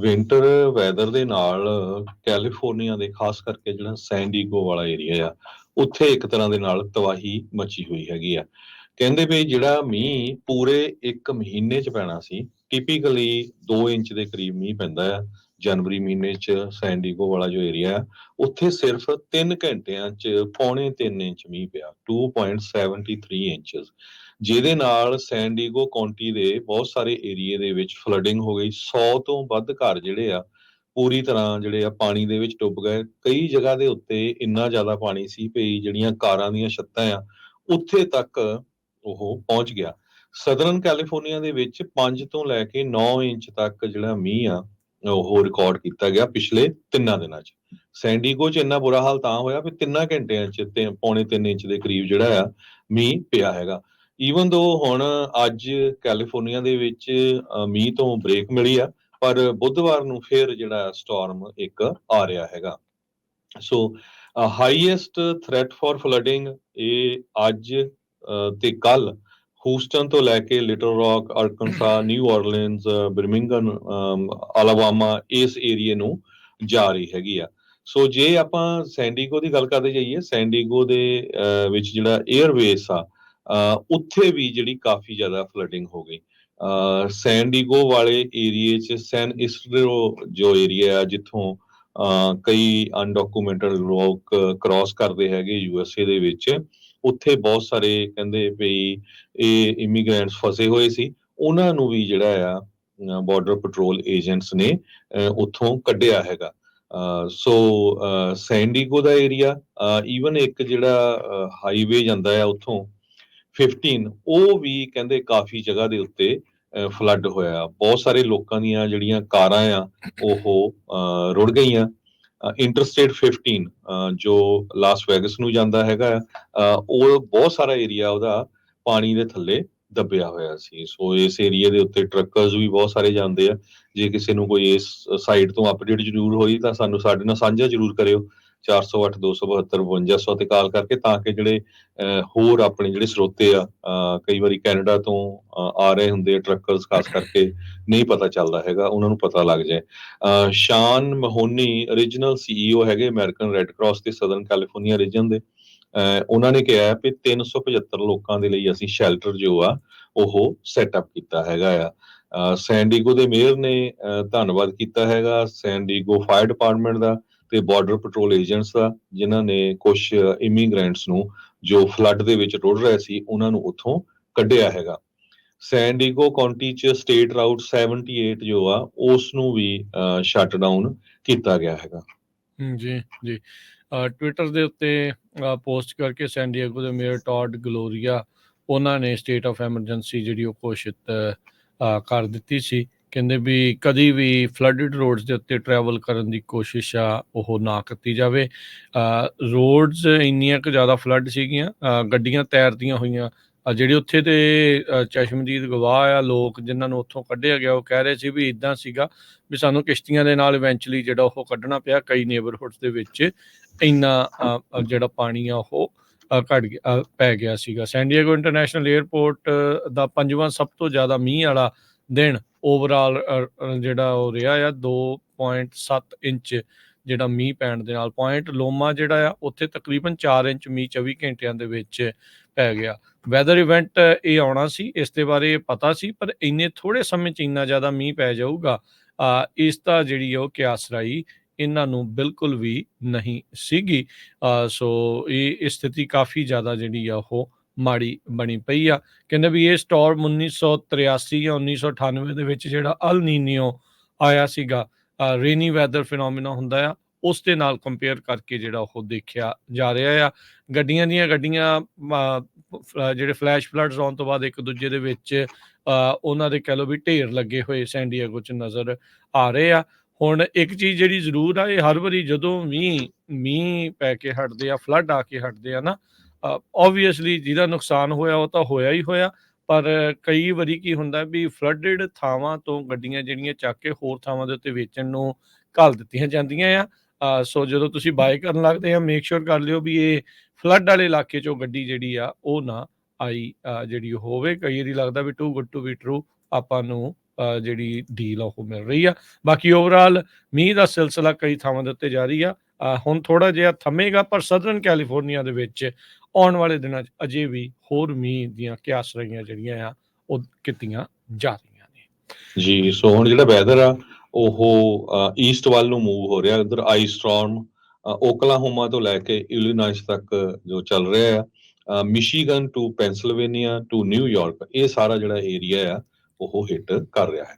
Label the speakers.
Speaker 1: Winter weather ਦੇ ਨਾਲ California ਦੇ ਖਾਸ ਕਰਕੇ ਜਿਹੜਾ ਸੈਨ ਡਿਏਗੋ ਵਾਲਾ ਏਰੀਆ ਆ, ਉੱਥੇ ਇੱਕ ਤਰ੍ਹਾਂ ਦੇ ਨਾਲ ਤਬਾਹੀ ਮਚੀ ਹੋਈ ਹੈਗੀ ਆ। ਕਹਿੰਦੇ ਵੀ ਜਿਹੜਾ ਮੀਂਹ ਪੂਰੇ 1 ਮਹੀਨੇ 'ਚ ਪੈਣਾ ਸੀ, ਟਿਪੀਕਲੀ 2 ਇੰਚ ਦੇ ਕਰੀਬ ਮੀਂਹ ਪੈਂਦਾ ਆ ਜਨਵਰੀ ਮਹੀਨੇ 'ਚ ਸੈਨ ਡਿਏਗੋ ਵਾਲਾ ਜੋ ਏਰੀਆ ਆ, ਉੱਥੇ ਸਿਰਫ 3 ਘੰਟਿਆਂ 'ਚ ਪੌਣੇ 3 ਇੰਚ ਮੀਂਹ ਪਿਆ, 2.73 ਇੰਚਸ, ਜਿਹਦੇ ਨਾਲ ਸੈਨ ਡਿਏਗੋ ਕਾਉਂਟੀ ਦੇ ਬਹੁਤ ਸਾਰੇ ਏਰੀਏ ਦੇ ਵਿੱਚ ਫਲੱਡਿੰਗ ਹੋ ਗਈ। 100 ਤੋਂ ਵੱਧ ਘਰ ਜਿਹੜੇ ਆ ਪੂਰੀ ਤਰ੍ਹਾਂ ਜਿਹੜੇ ਆ ਪਾਣੀ ਦੇ ਵਿੱਚ ਡੁੱਬ ਗਏ। ਕਈ ਜਗ੍ਹਾ ਦੇ ਉੱਤੇ ਇੰਨਾ ਜ਼ਿਆਦਾ ਪਾਣੀ ਸੀ ਵੀ ਜਿਹੜੀਆਂ ਕਾਰਾਂ ਦੀਆਂ ਛੱਤਾਂ ਆ ਉੱਥੇ ਤੱਕ ਉਹ ਪਹੁੰਚ ਗਿਆ। ਸਦਰਨ ਕੈਲੀਫੋਰਨੀਆ ਦੇ ਵਿੱਚ 5 ਤੋਂ ਲੈ ਕੇ 9 ਇੰਚ ਤੱਕ ਜਿਹੜਾ ਮੀਂਹ ਆ ਉਹ ਰਿਕਾਰਡ ਕੀਤਾ ਗਿਆ ਪਿਛਲੇ 3 ਦਿਨਾਂ 'ਚ। ਸੈਨ ਡਿਏਗੋ 'ਚ ਇੰਨਾ ਬੁਰਾ ਹਾਲ ਤਾਂ ਹੋਇਆ ਵੀ 3 ਘੰਟਿਆਂ 'ਚ ਪੌਣੇ 3 ਇੰਚ ਦੇ ਕਰੀਬ ਜਿਹੜਾ ਆ ਮੀਂਹ ਪਿਆ ਹੈਗਾ। ਈਵਨ ਦੋ ਹੁਣ ਅੱਜ ਕੈਲੀਫੋਰਨੀਆ ਦੇ ਵਿੱਚ ਮੀਂਹ ਤੋਂ ਬ੍ਰੇਕ ਮਿਲੀ ਆ, ਪਰ ਬੁੱਧਵਾਰ ਨੂੰ ਫਿਰ ਜਿਹੜਾ ਸਟਾਰਮ ਇੱਕ ਆ ਰਿਹਾ ਹੈਗਾ। So highest threat for flooding ਇਹ ਅੱਜ ਤੇ ਕੱਲ ਹੂਸਟਨ ਤੋਂ ਲੈ ਕੇ Little Rock, Arkansas, New Orleans, Birmingham, Alabama ਇਸ ਏਰੀਏ ਨੂੰ ਜਾ ਰਹੀ ਹੈਗੀ ਆ। ਸੋ ਜੇ ਆਪਾਂ ਸੈਨ ਡਿਏਗੋ ਦੀ ਗੱਲ ਕਰਦੇ ਜਾਈਏ, ਸੈਨ ਡਿਏਗੋ ਦੇ ਵਿੱਚ ਜਿਹੜਾ 에ਅਰਵੇਸ ਆ ਉੱਥੇ ਵੀ ਜਿਹੜੀ ਕਾਫੀ ਜ਼ਿਆਦਾ ਫਲੱਡਿੰਗ ਹੋ ਗਈ। ਸੈਨ ਡਿਏਗੋ ਵਾਲੇ ਏਰੀਏ 'ਚ ਸੈਨ ਇਸਡਰੋ ਜੋ ਏਰੀਆ ਆ ਜਿੱਥੋਂ ਕਈ ਅਨਡਾਕੂਮੈਂਟਡ ਲੋਕ ਕ੍ਰਾਸ ਕਰਦੇ ਹੈਗੇ ਯੂਐਸਏ ਦੇ ਵਿੱਚ, ਉੱਥੇ ਬਹੁਤ ਸਾਰੇ ਕਹਿੰਦੇ ਵੀ ਇਹ ਇਮੀਗ੍ਰੈਂਟਸ ਫਸੇ ਹੋਏ ਸੀ, ਉਹਨਾਂ ਨੂੰ ਵੀ ਜਿਹੜਾ ਆ ਬਾਰਡਰ ਪੈਟਰੋਲ ਏਜੰਟਸ ਨੇ ਉੱਥੋਂ ਕੱਢਿਆ ਹੈਗਾ। ਸੋ ਸੈਨ ਡਿਏਗੋ ਦਾ ਏਰੀਆ, ਈਵਨ ਇੱਕ ਜਿਹੜਾ ਹਾਈਵੇ ਜਾਂਦਾ ਆ ਉੱਥੋਂ 15, ਉਹ ਵੀ ਕਹਿੰਦੇ ਕਾਫੀ ਜਗ੍ਹਾ ਦੇ ਉੱਤੇ ਫਲੱਡ ਹੋਇਆ। ਬਹੁਤ ਸਾਰੇ ਲੋਕਾਂ ਦੀਆਂ ਜਿਹੜੀਆਂ ਕਾਰਾਂ ਆ ਉਹ ਰੁੜ ਗਈਆਂ। ਇੰਟਰਸਟੇਟ 15 ਜੋ ਲਾਸ ਵੈਗਸ ਨੂੰ ਜਾਂਦਾ ਹੈਗਾ ਉਹ ਬਹੁਤ ਸਾਰਾ ਏਰੀਆ ਉਹਦਾ ਪਾਣੀ ਦੇ ਥੱਲੇ ਦੱਬਿਆ ਹੋਇਆ ਸੀ। ਸੋ ਇਸ ਏਰੀਏ ਦੇ ਉੱਤੇ ਟਰੱਕਰਸ ਵੀ ਬਹੁਤ ਸਾਰੇ ਜਾਂਦੇ ਆ। ਜੇ ਕਿਸੇ ਨੂੰ ਕੋਈ ਇਸ ਸਾਈਡ ਤੋਂ ਅਪਡੇਟ ਜ਼ਰੂਰ ਹੋਈ ਤਾਂ ਸਾਨੂੰ ਸਾਡੇ ਨਾਲ ਸਾਂਝਾ ਜ਼ਰੂਰ ਕਰਿਓ 408 272 5200 ਤੇ ਕਾਲ ਕਰਕੇ, ਤਾਂ ਕਿ ਜਿਹੜੇ ਹੋਰ ਆਪਣੇ ਜਿਹੜੇ ਸਰੋਤੇ ਆ ਕਈ ਵਾਰੀ ਕੈਨੇਡਾ ਤੋਂ ਆ ਰਹੇ ਹੁੰਦੇ ਆ ਟਰੱਕਰਸ ਖਾਸ ਕਰਕੇ, ਨਹੀਂ ਪਤਾ ਚੱਲਦਾ ਹੈਗਾ, ਉਹਨਾਂ ਨੂੰ ਪਤਾ ਲੱਗ ਜਾਏ। ਸ਼ਾਨ ਮਹੋਨੀ ਓਰੀਜਨਲ CEO ਹੈਗੇ ਅਮਰੀਕਨ ਰੈੱਡ ਕਰਾਸ ਤੇ ਸਦਰਨ ਕੈਲੀਫੋਰਨੀਆ ਰੀਜਨ ਦੇ। ਉਹਨਾਂ ਨੇ ਕਿਹਾ ਵੀ 375 ਲੋਕਾਂ ਦੇ ਲਈ ਅਸੀਂ ਸ਼ੈਲਟਰ ਜੋ ਆ ਉਹ ਸੈਟਅਪ ਕੀਤਾ ਹੈਗਾ ਆ। ਸੈਨ ਡਿਏਗੋ ਦੇ ਮੇਅਰ ਨੇ ਧੰਨਵਾਦ ਕੀਤਾ ਹੈਗਾ ਸੈਨ ਡਿਏਗੋ ਫਾਇਰ ਡਿਪਾਰਟਮੈਂਟ ਦਾ ਤੇ ਬਾਰਡਰ ਪੈਟਰੋਲ ਏਜੰਟਸ ਦਾ, ਜਿਨ੍ਹਾਂ ਨੇ ਕੁਝ ਇਮੀਗ੍ਰੈਂਟਸ ਨੂੰ ਜੋ ਫਲੱਡ ਦੇ ਵਿੱਚ ਰੁੜ ਰਹੇ ਸੀ ਉਹਨਾਂ ਨੂੰ ਉੱਥੋਂ ਕੱਢਿਆ ਹੈਗਾ। ਸੈਨ ਡਿਏਗੋ ਕਾਉਂਟੀ 'ਚ ਸਟੇਟ ਰਾਊਟ 78 ਜੋ ਆ ਉਸ ਨੂੰ ਵੀ ਸ਼ਟ ਡਾਊਨ ਕੀਤਾ ਗਿਆ ਹੈਗਾ।
Speaker 2: ਜੀ ਜੀ ਟਵਿੱਟਰ ਦੇ ਉੱਤੇ ਪੋਸਟ ਕਰਕੇ ਸੈਨ ਡਿਏਗੋ ਦੇ ਮੇਅਰ ਟੌਡ ਗਲੋਰੀਆ ਉਹਨਾਂ ਨੇ ਸਟੇਟ ਆਫ ਐਮਰਜੈਂਸੀ ਜਿਹੜੀ ਉਹ ਘੋਸ਼ਿਤ ਕਰ ਦਿੱਤੀ ਸੀ। ਕਹਿੰਦੇ ਵੀ ਕਦੀ ਵੀ ਫਲੱਡਡ ਰੋਡਸ ਦੇ ਉੱਤੇ ਟਰੈਵਲ ਕਰਨ ਦੀ ਕੋਸ਼ਿਸ਼ ਆ ਉਹ ਨਾ ਕੀਤੀ ਜਾਵੇ। ਰੋਡਸ ਇੰਨੀਆਂ ਕੁ ਜ਼ਿਆਦਾ ਫਲੱਡ ਸੀਗੀਆਂ, ਗੱਡੀਆਂ ਤੈਰਦੀਆਂ ਹੋਈਆਂ। ਜਿਹੜੇ ਉੱਥੇ ਦੇ ਚਸ਼ਮਦੀਦ ਗਵਾਹ ਆ ਲੋਕ ਜਿਨ੍ਹਾਂ ਨੂੰ ਉੱਥੋਂ ਕੱਢਿਆ ਗਿਆ, ਉਹ ਕਹਿ ਰਹੇ ਸੀ ਵੀ ਇੱਦਾਂ ਸੀਗਾ ਵੀ ਸਾਨੂੰ ਕਿਸ਼ਤੀਆਂ ਦੇ ਨਾਲ ਇਵੈਂਚੁਅਲੀ ਜਿਹੜਾ ਉਹ ਕੱਢਣਾ ਪਿਆ। ਕਈ ਨੇਬਰਹੁੱਡਸ ਦੇ ਵਿੱਚ ਇੰਨਾ ਜਿਹੜਾ ਪਾਣੀ ਆ ਉਹ ਪੈ ਗਿਆ ਸੀਗਾ। ਸੈਨ ਡਿਏਗੋ ਇੰਟਰਨੈਸ਼ਨਲ ਏਅਰਪੋਰਟ ਦਾ 5ਵਾਂ ਸਭ ਤੋਂ ਜ਼ਿਆਦਾ ਮੀਂਹ ਵਾਲਾ ਦਿਨ ਓਵਰਆਲ ਜਿਹੜਾ ਉਹ ਰਿਹਾ ਆ 2.7 ਇੰਚ ਜਿਹੜਾ ਮੀਂਹ ਪੈਣ ਦੇ ਨਾਲ। ਪੁਆਇੰਟ ਲੋਮਾ ਜਿਹੜਾ ਆ ਉੱਥੇ ਤਕਰੀਬਨ 4 ਇੰਚ ਮੀਂਹ 24 ਘੰਟਿਆਂ ਦੇ ਵਿੱਚ ਪੈ ਗਿਆ। ਵੈਦਰ ਇਵੈਂਟ ਇਹ ਆਉਣਾ ਸੀ, ਇਸ ਦੇ ਬਾਰੇ ਪਤਾ ਸੀ, ਪਰ ਇੰਨੇ ਥੋੜ੍ਹੇ ਸਮੇਂ 'ਚ ਇੰਨਾ ਜ਼ਿਆਦਾ ਮੀਂਹ ਪੈ ਜਾਊਗਾ ਇਸ ਦਾ ਜਿਹੜੀ ਉਹ ਕਿਆਸਰਾਈ ਇਹਨਾਂ ਨੂੰ ਬਿਲਕੁਲ ਵੀ ਨਹੀਂ ਸੀਗੀ। ਸੋ ਇਹ ਸਥਿਤੀ ਕਾਫੀ ਜ਼ਿਆਦਾ ਜਿਹੜੀ ਆ ਉਹ ਮਾੜੀ ਬਣੀ ਪਈ ਆ। ਕਹਿੰਦੇ ਵੀ ਇਹ ਸਟਾਰਮ 1983 ਜਾਂ 1998 ਦੇ ਵਿੱਚ ਜਿਹੜਾ ਅਲ ਨੀਨੀਓ ਆਇਆ ਸੀਗਾ, ਰੇਨੀ ਵੈਦਰ ਫਿਨੋਮੀਨਾ ਹੁੰਦਾ ਆ, ਉਸ ਦੇ ਨਾਲ ਕੰਪੇਅਰ ਕਰਕੇ ਜਿਹੜਾ ਉਹ ਦੇਖਿਆ ਜਾ ਰਿਹਾ ਆ। ਗੱਡੀਆਂ ਜਿਹੜੇ ਫਲੈਸ਼ ਫਲੱਡਸ ਆਉਣ ਤੋਂ ਬਾਅਦ ਇੱਕ ਦੂਜੇ ਦੇ ਵਿੱਚ ਉਹਨਾਂ ਦੇ ਕਹਿ ਲਓ ਵੀ ਢੇਰ ਲੱਗੇ ਹੋਏ ਸੈਨ ਡਿਏਗੋ 'ਚ ਨਜ਼ਰ ਆ ਰਹੇ ਆ। ਹੁਣ ਇੱਕ ਚੀਜ਼ ਜਿਹੜੀ ਜ਼ਰੂਰ ਆ, ਇਹ ਹਰ ਵਾਰੀ ਜਦੋਂ ਮੀਂਹ ਪੈ ਕੇ ਹਟਦੇ ਆ, ਫਲੱਡ ਆ ਕੇ ਹਟਦੇ ਆ ਨਾ, ਓਬਵੀਅਸਲੀ ਜਿਹਦਾ ਨੁਕਸਾਨ ਹੋਇਆ ਉਹ ਤਾਂ ਹੋਇਆ ਹੀ ਹੋਇਆ, ਪਰ ਕਈ ਵਾਰੀ ਕੀ ਹੁੰਦਾ ਵੀ ਫਲੱਡਡ ਥਾਵਾਂ ਤੋਂ ਗੱਡੀਆਂ ਜਿਹੜੀਆਂ ਚੱਕ ਕੇ ਹੋਰ ਥਾਵਾਂ ਦੇ ਉੱਤੇ ਵੇਚਣ ਨੂੰ ਘੱਲ ਦਿੱਤੀਆਂ ਜਾਂਦੀਆਂ ਆ। ਸੋ ਜਦੋਂ ਤੁਸੀਂ ਬਾਏ ਕਰਨ ਲੱਗਦੇ ਆ, ਮੇਕ ਸ਼ੋਰ ਕਰ ਲਿਓ ਵੀ ਇਹ ਫਲੱਡ ਵਾਲੇ ਇਲਾਕੇ 'ਚੋਂ ਗੱਡੀ ਜਿਹੜੀ ਆ ਉਹ ਨਾ ਆਈ ਜਿਹੜੀ ਹੋਵੇ। ਕਈ ਵਾਰੀ ਲੱਗਦਾ ਵੀ too good to be true ਆਪਾਂ ਨੂੰ ਜਿਹੜੀ ਡੀਲ ਉਹ ਮਿਲ ਰਹੀ ਆ। ਬਾਕੀ ਓਵਰਆਲ ਮੀਂਹ ਦਾ ਸਿਲਸਿਲਾ ਕਈ ਥਾਵਾਂ ਦੇ ਉੱਤੇ ਜਾਰੀ ਆ। ਹੁਣ ਥੋੜਾ ਜਿਹਾ ਥੰਮੇਗਾ, ਪਰ ਸਦਰਨ ਕੈਲੀਫੋਰਨੀਆ ਦੇ ਵਿੱਚ ਆਉਣ ਵਾਲੇ ਦਿਨਾਂ 'ਚ ਅਜੇ ਵੀ ਹੋਰ ਮੀਂਹ ਦੀਆਂ ਕਿਆਸਰੀਆਂ ਜਿਹੜੀਆਂ ਆ ਉਹ ਕੀਤੀਆਂ ਜਾ ਰਹੀਆਂ ਨੇ।
Speaker 1: ਜੀ, ਸੋ ਹੁਣ ਜਿਹੜਾ ਵੈਦਰ ਆ ਉਹ ਈਸਟ ਵੱਲ ਨੂੰ ਮੂਵ ਹੋ ਰਿਹਾ। ਉਧਰ ਆਈਸ ਸਟਾਰਮ ਓਕਲਾਹੋਮਾ ਤੋਂ ਲੈ ਕੇ ਇਲੀਨਾਇਸ ਤੱਕ ਜੋ ਚੱਲ ਰਿਹਾ ਆ, Michigan to Pennsylvania to New York, ਇਹ ਸਾਰਾ ਜਿਹੜਾ ਏਰੀਆ ਆ ਉਹ ਹਿੱਟ ਕਰ ਰਿਹਾ ਹੈ।